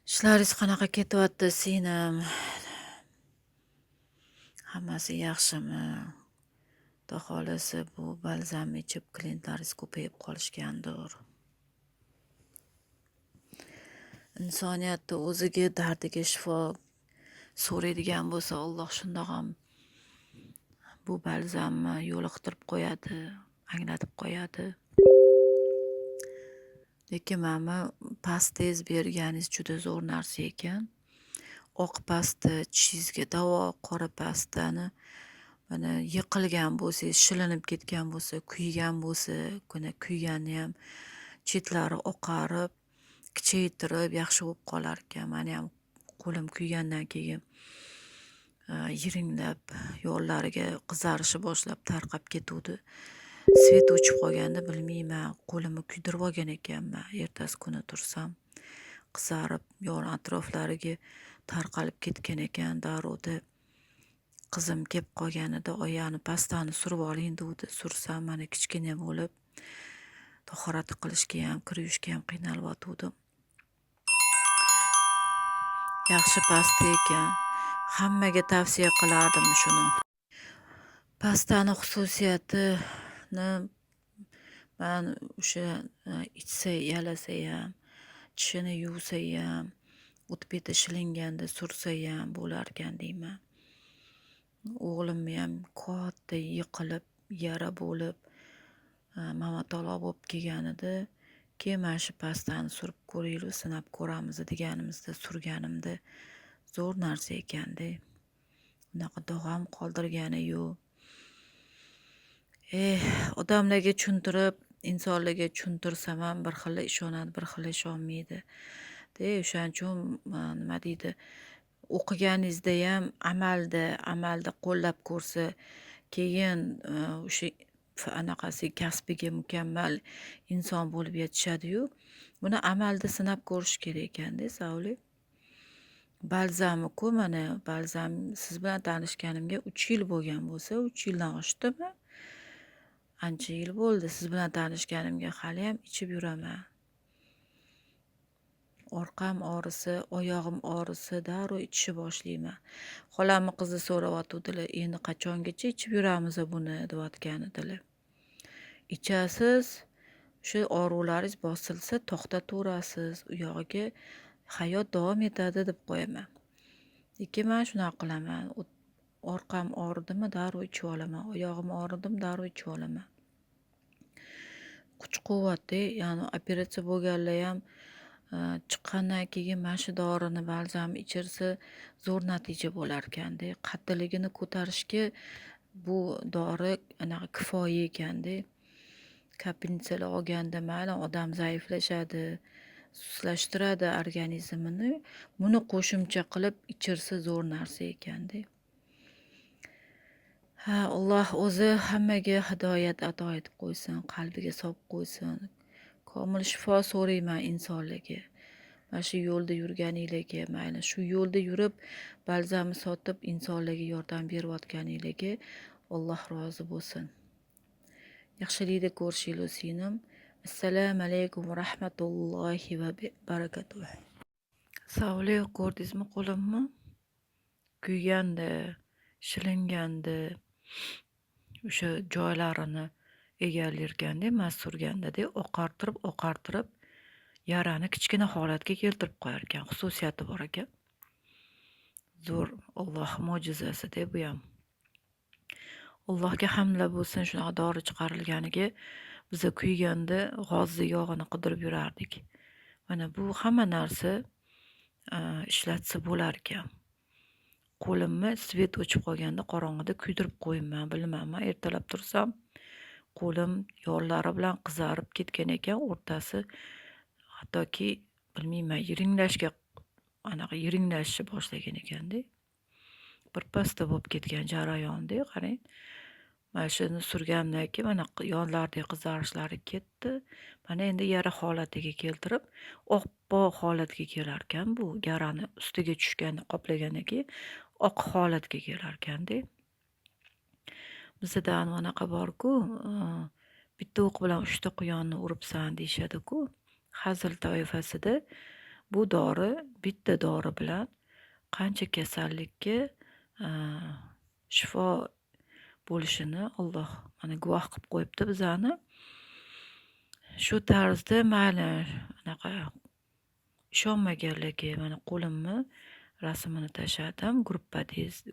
Ishlaringiz qanaqa ketyapti, singlim? Hammasi yaxshimi? Xudo xohlasa bu balzamni ichib klientlaringiz ko'payib qolishgandir. Insoniyatni o'ziga dardiga shifo so'raydigan bo'lsa, Alloh shundoq ham bu balzamni yo'liqtirib qo'yadi, anglatib qo'yadi. Lekin mana pastingiz berganingiz juda zo'r narsa ekan. Oq pasta tishingizga davo, qora pastani mana yiqilgan bo'lsangiz, shilinib ketgan bo'lsa, kuygan bo'lsa, kuyganini ham chetlari oqarib, kichaytirib yaxshi bo'lib qolar ekan. Meni ham qo'lim kuygandan keyin yiringlab, yo'llariga qizarishi boshlab tarqab ketuvdi. Svet o'chib qolganda bilmayman, qo'limni kuydirib olgan ekanman. Ertasi kuni tursam, qizarib, yon atroflariga tarqalib ketgan ekan. Darrovda qizim kelib qolganida oyoqni pastani surib oling degdi. Sursam mana kichkina bo'lib, tahorat qilishga ham, kir yuvishga ham qiynalyotgandim. Yaxshi pasta ekan. Hammaga tavsiya qilardim shuni. Pastani xususiyatini man o'sha ichsa, yalasa ham, tishini yuvsa ham, o'tbeti shilinganda sursa ham bo'lar ekan deyman. O'g'limni ham katta yiqilib, yara bo'lib, mamatoloq bo'lib kelganida, keyin mana shu pastani surib ko'raylik, sinab ko'ramiz deganimizda surganimda zo'r narsa ekanda. Unaqa dog' ham qoldirgani yo'q. Odamlarga tushuntirib, insonlarga tushuntirsam ham bir xil ishonadi, bir xil ishonmaydi. O'shaning uchun nima deydi, o'qiganingizda ham amalda qo'llab ko'rsa, keyin o'sha anaqasi kasbiga mukammal inson bo'lib yetishadi-yu. Buni amalda sinab ko'rish kerak ekanda, Savli. Balzamni-ku, mana balzam siz bilan tanishganimga 3 yil bo'lgan bo'lsa, 3 yildan oshdimi? Ancha yil bo'ldi. Siz bilan tanishganimga hali ham ichib yuraman. Orqam og'risa, oyog'im og'risa, darrov ichishni boshlayman. Xolamni qizi so'rayotgandilar, endi qachongacha ichib yuramiz buni deyotgan edilar. Ichasiz, shu og'ruvlaringiz bosilsa to'xtataverasiz, u yog'iga hayot davom etadi deb qo'yaman. Lekin men shunaqa qilaman. Orqam og'ridimi, darrov ichib olaman. Oyog'im og'ridimi, darrov ichib olaman. Kuch-quvvat, ya'ni operatsiya bo'lganlar ham chiqqandan keyin mana shu dorini balzam ichirsa zo'r natija bo'lar ekanda. Qattiqligini ko'tarishga bu dori anaqa kifoya ekanda. Kapinsalar olganda mayli odam zaiflashadi, suslashtiradi organizmini. Buni qo'shimcha qilib ichirsa zo'r narsa ekanda. Alloh o'zi hammaga hidoyat ato etib qo'ysin, qalbiga solib qo'ysin. Komil shifo so'rayman insonlarga. Mana shu yo'lda yurganinglarga, mayli shu yo'lda yurib balzamni sotib insonlarga yordam berayotganinglarga Alloh rozi bo'lsin. Yaxshilikda ko'rishinglar singlim. Assalomu alaykum va rahmatullohi va barakatuh. Savli, ko'rdingizmi qo'limni? Kuyganda, shilinganda, o'sha joylarini egallarganda, mas surganda, oqartirib yarani kichkina holatga keltirib qo'yar ekan. Xususiyati bor ekan. Zo'r Alloh mo'jizasi-da bu ham. Allohga hamdlar bo'lsin, shunaqa dori chiqarilganiga biza kuyganda g'ozni yog'ini qidirib yurardik. Mana bu hamma narsa ishlatsa bo'lar ekan. Qo'limni svet o'chib qolganda qorong'ida kuydirib qo'yibman, bilmayman. Ertalab tursam, qo'lim yo'llari bilan qizarib ketgan ekan, o'rtasi hattoki bilmayman, yiringlashni boshlagan ekanda. Bir pasta bo'lib ketgan jarayonda, qarang. Mana shuni surgandan keyin mana yonlaridagi qizarishlari ketdi. Mana endi yara holatiga keltirib, oppoq holatga kelar ekan bu. Yarani ustiga tushganini qoplagandan keyin oq holatga kelar ekanda. Bizda anaqa bor-ku, bitta o'q bilan 3 ta quyonni uribsan deyshadi-ku. Hazil toifasida Bu dori, bitta dori bilan qancha kasallikka a, shifo bo'lishini Alloh mana guvoh qilib qo'yibdi bizani. Shu tarzda mayli anaqa ishonmaganlarga mana qo'limni rasmini tashladim.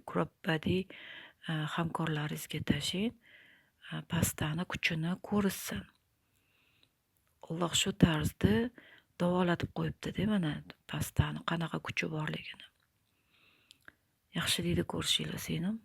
Gruppadiy hamkorlaringizga tashlang. Pastani kuchini ko'rishsin. Alloh shu tarzda davolatib qo'yibdi-da mana pastani qanaqa kuchi borligini. Yaxshilikni ko'rishinglar senim.